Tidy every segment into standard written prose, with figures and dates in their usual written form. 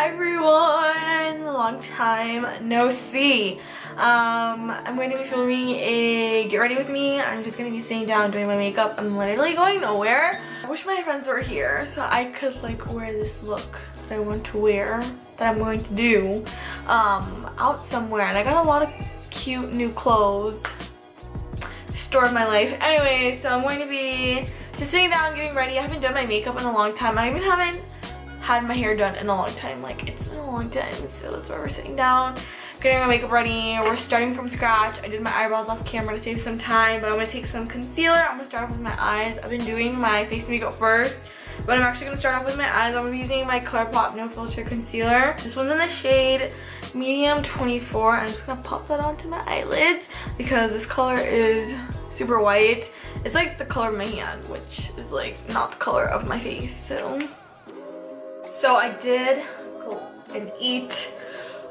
Hi everyone, long time no see. I'm going to be filming a get ready with me. I'm just going to be sitting down doing my makeup. I'm literally going nowhere. I wish my friends were here so I could like wear this look that I want to wear, that I'm going to do out somewhere. And I got a lot of cute new clothes. Story of my life. Anyway, so I'm going to be just sitting down getting ready. I haven't done my makeup in a long time. I even haven't had my hair done in a long time. Like, it's been a long time, so that's why we're sitting down getting my makeup ready. We're starting from scratch. I did my eyebrows off camera to save some time, but I'm gonna take some concealer. I'm gonna start off with my eyes. I've been doing my face makeup first, but I'm actually gonna start off with my eyes. I'm gonna be using my Colourpop No Filter Concealer. This one's in the shade medium 24. I'm just gonna pop that onto my eyelids because this color is super white. It's like the color of my hand, which is like not the color of my face. So I did go and eat,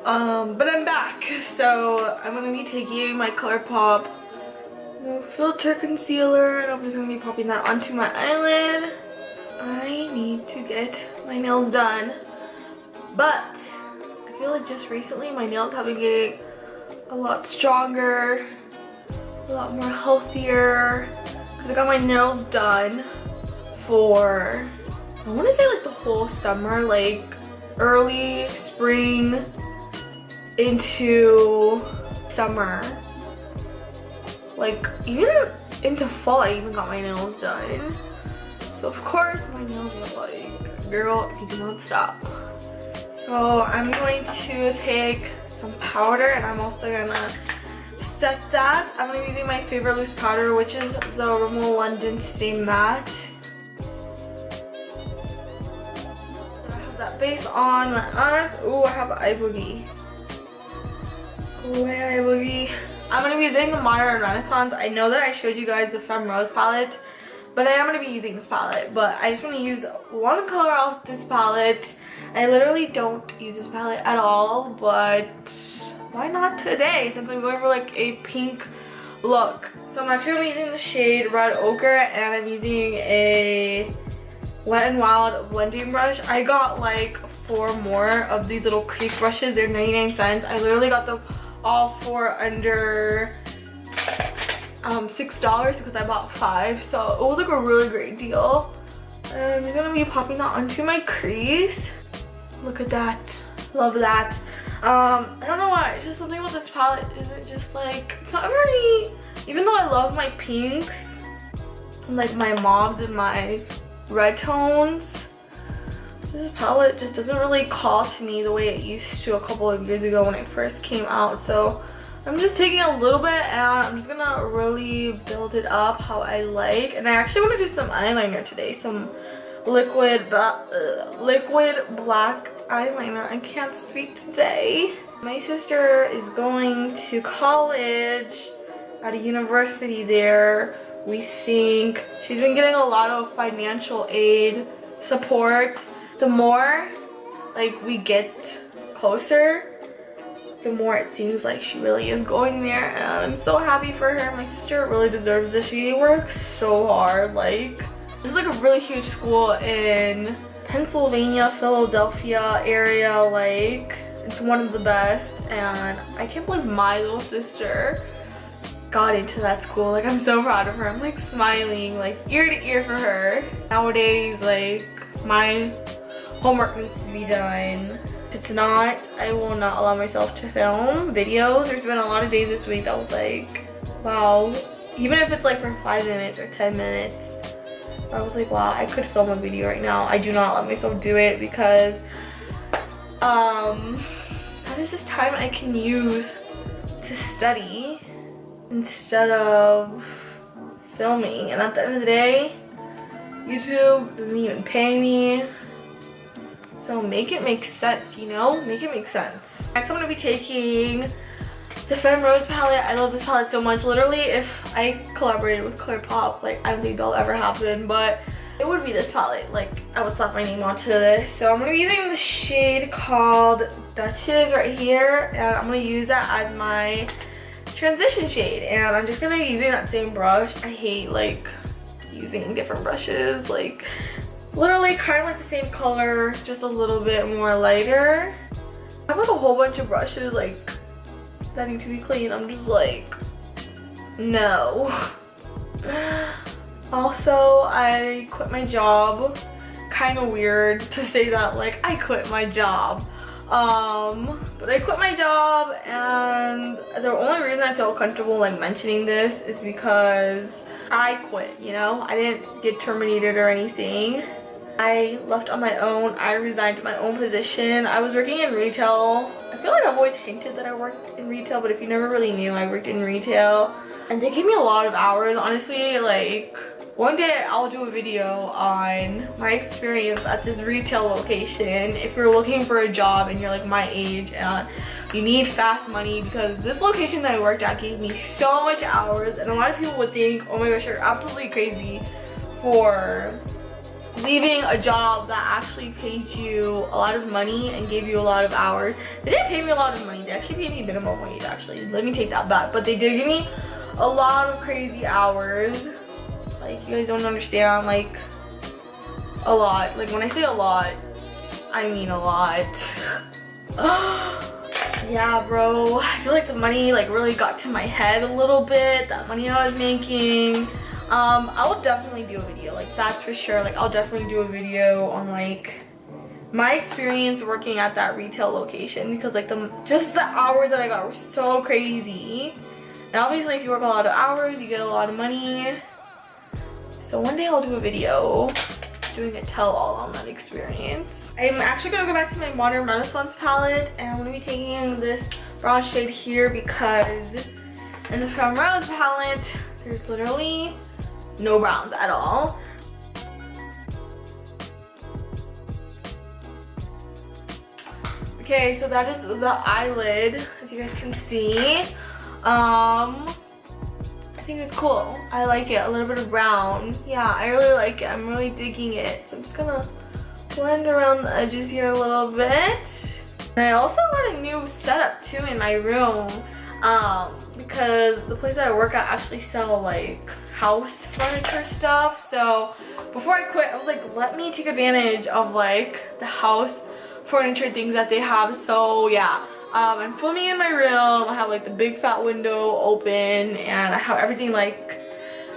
but I'm back. So I'm gonna be taking my Colourpop No Filter Concealer and I'm just gonna be popping that onto my eyelid. I need to get my nails done, but I feel like just recently my nails have been getting a lot stronger, a lot more healthier, because I got my nails done for, I want to say like the whole summer, like early spring into summer, like even into fall I even got my nails done. So of course my nails are like, girl, if you do not stop. So I'm going to take some powder and I'm also gonna set that. I'm gonna be using my favorite loose powder, which is the Rimmel London Stay Matte. That base on my eyes. Ooh, I have eye boogie. Go away, eye boogie. I'm going to be using the Modern Renaissance. I know that I showed you guys the Femme Rose palette, but I am going to be using this palette. But I just want to use one color off this palette. I literally don't use this palette at all, but why not today since I'm going for like a pink look. So I'm actually going to be using the shade Red Ochre, and I'm using a Wet n Wild blending brush. I got like 4 more of these little crease brushes. They're 99 cents. I literally got them all for under $6 because I bought 5. So it was like a really great deal. I'm just gonna be popping that onto my crease. Look at that. Love that. I don't know why. It's just something with this palette. Isn't just like, it's not very, even though I love my pinks and like my mauves and my red tones, this palette just doesn't really call to me the way it used to a couple of years ago when it first came out. So I'm just taking a little bit and I'm just gonna really build it up how I like. And I actually want to do some eyeliner today, some liquid black eyeliner. I can't speak today. My sister is going to college at a university there. We think she's been getting a lot of financial aid support. The more like we get closer, the more it seems like she really is going there, and I'm so happy for her. My sister really deserves this. She works so hard. Like, this is like a really huge school in Pennsylvania, Philadelphia area. Like, it's one of the best, and I can't believe my little sister got into that school. Like, I'm so proud of her. I'm like smiling like ear to ear for her. Nowadays, like, my homework needs to be done. If it's not, I will not allow myself to film videos. There's been a lot of days this week that was like, wow, even if it's like for 5 minutes or 10 minutes, I was like, wow, I could film a video right now. I do not let myself do it because that is just time I can use to study instead of filming. And at the end of the day, YouTube doesn't even pay me, so make it make sense, you know? Make it make sense. Next I'm going to be taking the Femme Rose palette. I love this palette so much. Literally, if I collaborated with Colourpop, like, I don't think that'll ever happen, but it would be this palette. Like, I would slap my name onto this. So I'm going to be using the shade called Duchess right here, and I'm going to use that as my transition shade, and I'm just gonna be using that same brush. I hate like using different brushes. Like, literally kind of like the same color, just a little bit more lighter. I have like a whole bunch of brushes like that need to be clean. I'm just like, no. Also, I quit my job. Kind of weird to say that, like, I quit my job. But I quit my job, and the only reason I feel comfortable like mentioning this is because I quit, you know? I didn't get terminated or anything. I left on my own. I resigned my own position. I was working in retail. I feel like I've always hinted that I worked in retail, but if you never really knew, I worked in retail. And they gave me a lot of hours, honestly. Like, one day I'll do a video on my experience at this retail location. If you're looking for a job and you're like my age and you need fast money, because this location that I worked at gave me so much hours, and a lot of people would think, oh my gosh, you're absolutely crazy for leaving a job that actually paid you a lot of money and gave you a lot of hours. They didn't pay me a lot of money. They actually paid me minimum wage, actually. Let me take that back. But they did give me a lot of crazy hours. Like, you guys don't understand, like, a lot. Like, when I say a lot, I mean a lot. Yeah, bro. I feel like the money, like, really got to my head a little bit. That money I was making. I will definitely do a video, like, that's for sure. Like, I'll definitely do a video on, like, my experience working at that retail location, because, like, just the hours that I got were so crazy. And obviously, if you work a lot of hours, you get a lot of money. So one day I'll do a video doing a tell-all on that experience. I'm actually gonna go back to my Modern Renaissance palette, and I'm gonna be taking this brown shade here because in the Rose palette, there's literally no browns at all. Okay, so that is the eyelid, as you guys can see. I think it's cool. I like it. A little bit of brown. Yeah, I really like it. I'm really digging it. So I'm just gonna blend around the edges here a little bit. And I also got a new setup too in my room, because the place that I work at actually sell like house furniture stuff. So before I quit, I was like, let me take advantage of like the house furniture things that they have. So yeah. I'm filming in my room. I have like the big fat window open, and I have everything like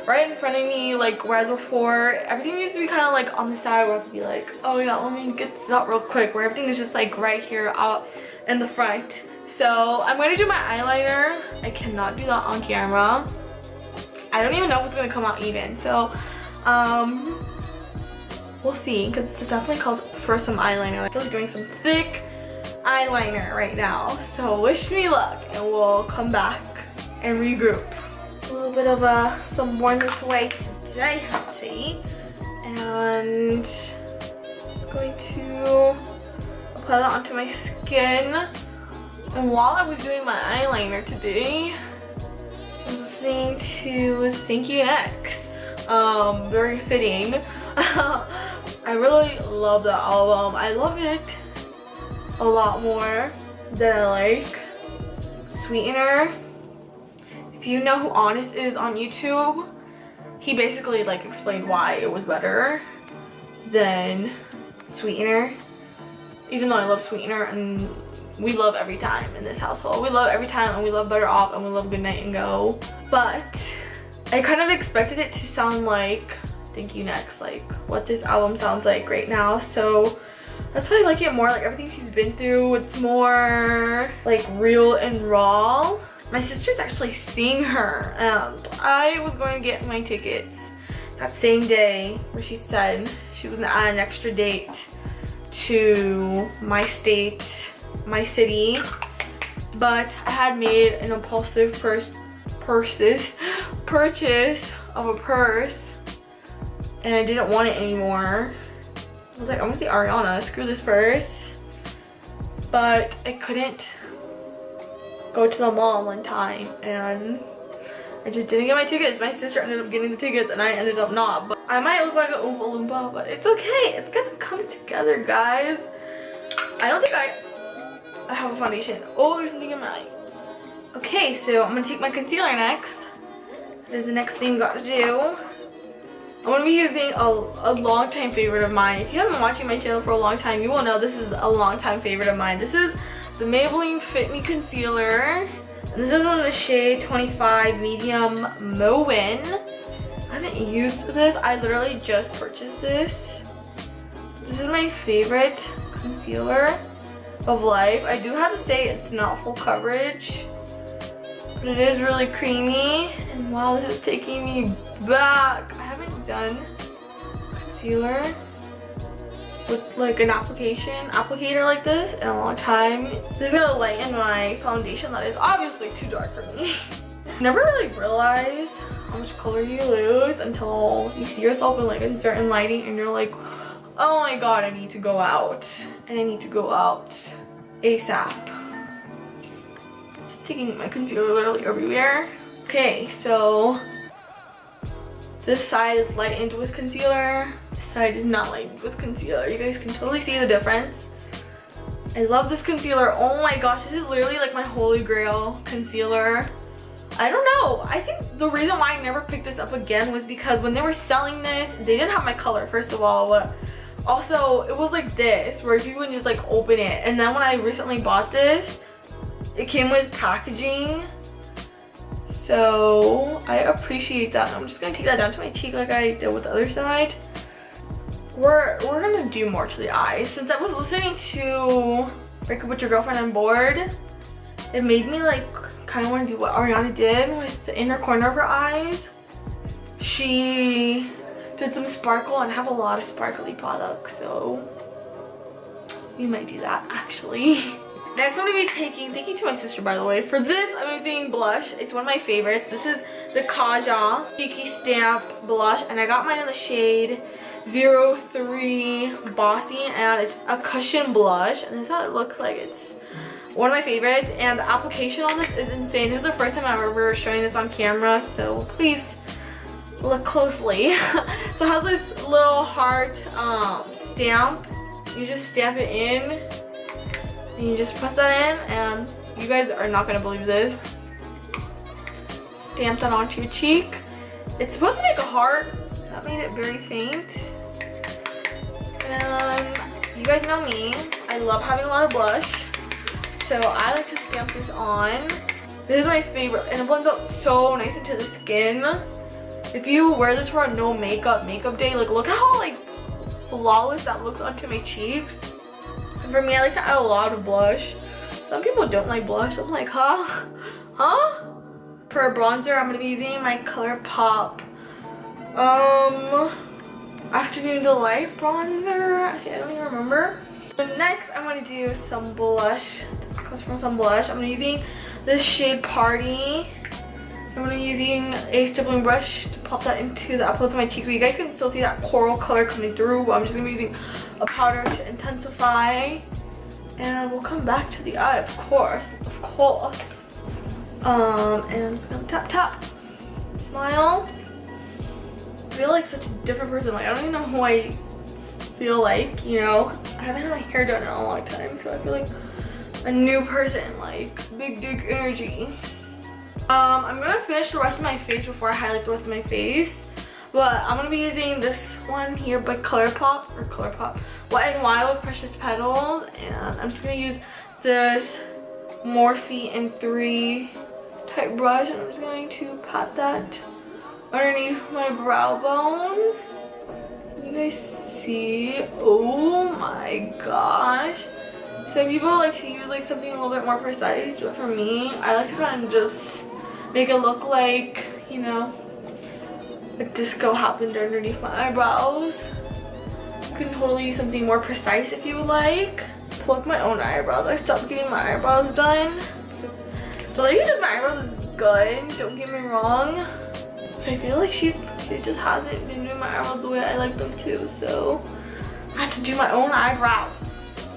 right in front of me, like whereas before everything used to be kind of like on the side where I have to be like, oh yeah, let me get this out real quick, where everything is just like right here out in the front. So I'm going to do my eyeliner. I cannot do that on camera. I don't even know if it's going to come out even. So we'll see, because this definitely calls for some eyeliner. I'm really doing some thick eyeliner right now, so wish me luck, and we'll come back and regroup. A little bit of some Born This Way today, hunty, and just going to apply that onto my skin. And while I was doing my eyeliner today, I was listening to Thank You Next. Very fitting. I really love that album. I love it a lot more than I like Sweetener. If you know who Honest is on YouTube, he basically like explained why it was better than Sweetener. Even though I love Sweetener, and we love Every Time in this household. We love Every Time, and we love Better Off, and we love Good Night and Go. But I kind of expected it to sound like Thank You Next, like what this album sounds like right now. So that's why I like it more, like everything she's been through. It's more like real and raw. My sister's actually seeing her, and I was going to get my tickets that same day where she said she was gonna add an extra date to my state, my city, but I had made an impulsive purchase of a purse, and I didn't want it anymore. I was like, I'm gonna see Ariana, screw this purse. But I couldn't go to the mall one time, and I just didn't get my tickets. My sister ended up getting the tickets, and I ended up not. But I might look like an Oompa Loompa, but it's okay. It's gonna come together, guys. I don't think I have a foundation. Oh, there's something in my eye. Okay, so I'm gonna take my concealer next. That is the next thing we gotta do. I'm going to be using a long time favorite of mine. If you haven't been watching my channel for a long time, you will know this is a long time favorite of mine. This is the Maybelline Fit Me Concealer. And this is in the shade 25 Medium Moen. I haven't used this. I literally just purchased this. This is my favorite concealer of life. I do have to say it's not full coverage, but it is really creamy. And wow, this is taking me back. I haven't done concealer with like an applicator like this in a long time. This is gonna lighten my foundation that is obviously too dark for me. Never really realized how much color you lose until you see yourself in like in certain lighting and you're like, oh my god, I need to go out. And I need to go out ASAP. Just taking my concealer literally everywhere. Okay, so this side is lightened with concealer. This side is not lightened with concealer. You guys can totally see the difference. I love this concealer. Oh my gosh, this is literally like my holy grail concealer. I don't know. I think the reason why I never picked this up again was because when they were selling this, they didn't have my color, first of all, but also it was like this, where you can just like open it. And then when I recently bought this, it came with packaging. So I appreciate that. I'm just gonna take that down to my cheek like I did with the other side. We're gonna do more to the eyes. Since I was listening to Break Up With Your Girlfriend on Board, it made me like kind of want to do what Ariana did with the inner corner of her eyes. She did some sparkle, and I have a lot of sparkly products, so we might do that actually. Next I'm going to be taking, thank you to my sister by the way, for this amazing blush. It's one of my favorites. This is the Kaja Cheeky Stamp Blush, and I got mine in the shade 03 Bossy, and it's a cushion blush, and this is how it looks like. It's one of my favorites, and the application on this is insane. This is the first time I'm ever showing this on camera, so please look closely. So it has this little heart stamp. You just stamp it in, and you just press that in, and you guys are not gonna believe this. Stamp that onto your cheek. It's supposed to make a heart. That made it very faint. And you guys know me. I love having a lot of blush, so I like to stamp this on. This is my favorite, and it blends out so nice into the skin. If you wear this for a no makeup day, like look at how like flawless that looks onto my cheeks. And for me, I like to add a lot of blush. Some people don't like blush. I'm like, huh? For a bronzer, I'm gonna be using my Colourpop Afternoon Delight bronzer. See, I don't even remember. But next, I'm gonna do some blush. This comes from some blush. I'm gonna be using this shade Party. I'm gonna be using a stippling brush to pop that into the apples of my cheeks. So you guys can still see that coral color coming through. I'm just gonna be using a powder to intensify. And we'll come back to the eye, of course. And I'm just gonna tap, tap. Smile. I feel like such a different person. Like, I don't even know who I feel like, you know? I haven't had my hair done in a long time, so I feel like a new person, like big dick energy. I'm gonna finish the rest of my face before I highlight the rest of my face. But I'm gonna be using this one here by Colourpop, Wet n Wild with Precious Petals. And I'm just gonna use this Morphe M3 type brush, and I'm just going to pat that underneath my brow bone. You guys see? Oh my gosh. Some people like to use like something a little bit more precise, but for me, I like to kind of just make it look like, you know, a disco happened underneath my eyebrows. You can totally use something more precise if you would like. Pluck my own eyebrows. I stopped getting my eyebrows done. The lady who does my eyebrows is good, don't get me wrong. But I feel like she just hasn't been doing my eyebrows the way I like them to, so I have to do my own eyebrows.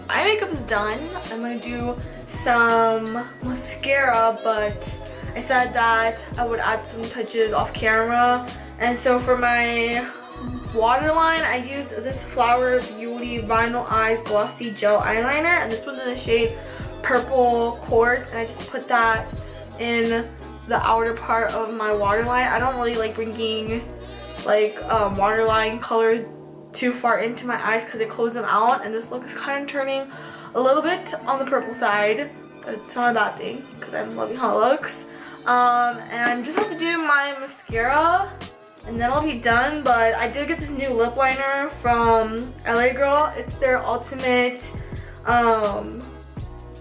Eye makeup is done. I'm gonna do some mascara, but I said that I would add some touches off camera. And so for my waterline, I used this Flower Beauty Vinyl Eyes Glossy Gel Eyeliner, and this one's in the shade Purple Quartz, and I just put that in the outer part of my waterline. I don't really like bringing like waterline colors too far into my eyes because they close them out, and this look is kind of turning a little bit on the purple side. It's not a bad thing because I'm loving how it looks. And I just have to do my mascara and then I'll be done. But I did get this new lip liner from LA Girl. It's their ultimate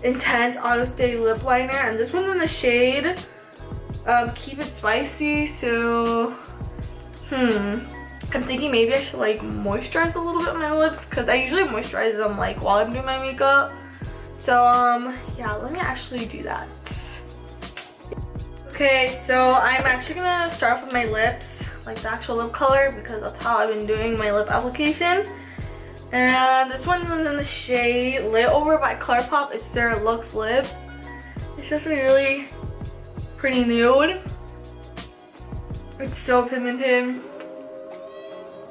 intense auto stay lip liner, and this one's in the shade Keep It Spicy. So I'm thinking maybe I should like moisturize a little bit my lips because I usually moisturize them like while I'm doing my makeup. So yeah, let me actually do that. Okay, so I'm actually gonna start off with my lips, like the actual lip color, because that's how I've been doing my lip application. And this one's in the shade Layover by Colourpop. It's their Lux lips. It's just a really pretty nude. It's so pigmented.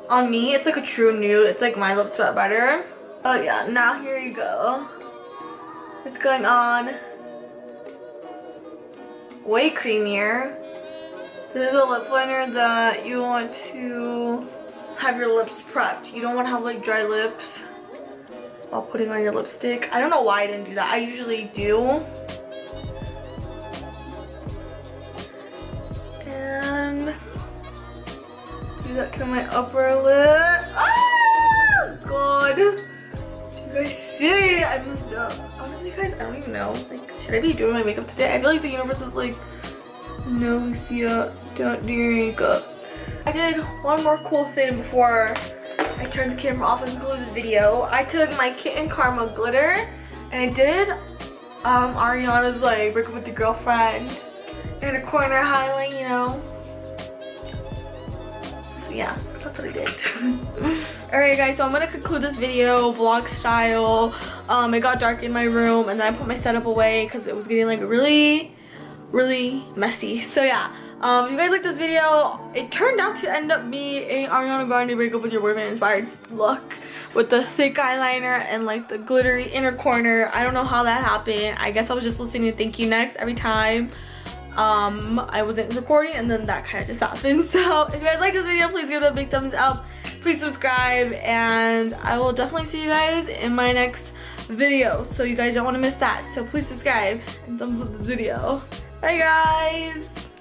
On me, it's like a true nude. It's like my lips but better. Oh yeah, now here you go. It's going on way creamier. This is a lip liner that you want to have your lips prepped. You don't want to have like dry lips while putting on your lipstick. I don't know why I didn't do that. I usually do. And do that to my upper lip. Oh god! Do you guys see? I messed up. Honestly guys, I don't even know. Like, should I be doing my makeup today? I feel like the universe is like, no Lucia, don't do your makeup. I did one more cool thing before I turned the camera off and conclude this video. I took my Kitten Karma glitter and I did Ariana's like break up with your girlfriend in a corner highlight, you know. So yeah, that's what I did. Alright guys, so I'm gonna conclude this video vlog style. It got dark in my room and then I put my setup away because it was getting like really messy. So yeah, if you guys like this video, it turned out to end up being Ariana Grande break up with your boyfriend inspired look with the thick eyeliner and like the glittery inner corner. I don't know how that happened. I guess I was just listening to Thank You Next every time I wasn't recording, and then that kind of just happened. So if you guys like this video, please give it a big thumbs up, please subscribe, and I will definitely see you guys in my next video, so you guys don't want to miss that. So please subscribe and thumbs up this video. Bye guys.